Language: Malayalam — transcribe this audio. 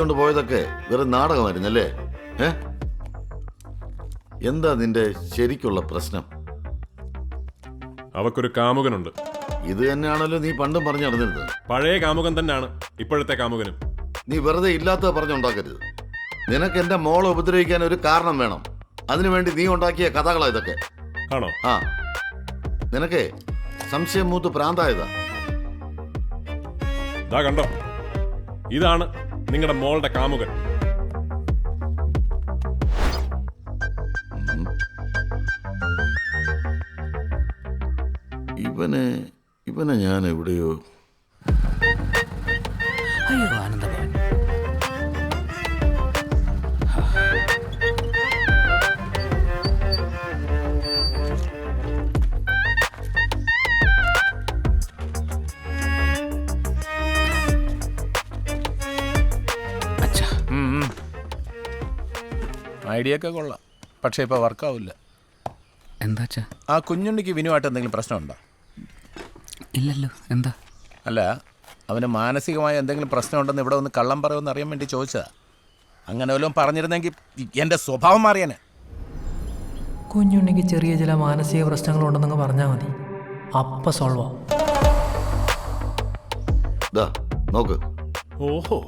കൊണ്ട് പോയതൊക്കെ വെറും നാടകമായിരുന്നല്ലേ? എന്താ നിന്റെ ശരിക്കുള്ള പ്രശ്നം? അവക്കൊരു കാമുകനുണ്ട്. ഇത് തന്നെയാണല്ലോ നീ പണ്ടും പറഞ്ഞു നടന്നിരുന്നത്. പഴയ കാമുകൻ തന്നെയാണ് ഇപ്പോഴത്തെ കാമുകനും. നീ വെറുതെ ഇല്ലാത്ത പറഞ്ഞുണ്ടാക്കരുത്. നിനക്ക് എന്റെ മോളെ ഉപദ്രവിക്കാൻ ഒരു കാരണം വേണം. അതിനുവേണ്ടി നീ ഉണ്ടാക്കിയ കഥകളാ ഇതൊക്കെ. ആണോ? ആ, നിനക്ക് സംശയം മൂത്ത് പ്രാന്തായതാ. ദാ കണ്ടോ, ഇതാണ് നിങ്ങളുടെ മോളുടെ കാമുകൻ. ഇവനെ ഞാൻ എവിടെയോ. അയ്യോ ആനന്ദഭവൻ. ഐഡിയ ഒക്കെ കൊള്ളാം, പക്ഷേ ഇപ്പോൾ വർക്കാവില്ല. എന്താ അച്ഛാ? ആ കുഞ്ഞുണ്ണിക്ക് വിനുവായിട്ട് എന്തെങ്കിലും പ്രശ്നമുണ്ടോ? ഇല്ലല്ലോ. എന്താ? അല്ല, അവന് മാനസികമായ എന്തെങ്കിലും പ്രശ്നമുണ്ടെന്ന് ഇവിടെ ഒന്ന് കള്ളം പറയുമെന്ന് അറിയാൻ വേണ്ടി ചോദിച്ചതാ. അങ്ങനെ വല്ലതും പറഞ്ഞിരുന്നെങ്കിൽ എൻ്റെ സ്വഭാവം മാറിയാനെ. കുഞ്ഞുണ്ണിക്ക് ചെറിയ ചില മാനസിക പ്രശ്നങ്ങളുണ്ടെന്നങ്ങ് പറഞ്ഞാൽ മതി, അപ്പം സോൾവ് ആവും. നോക്ക്. ഓഹോ,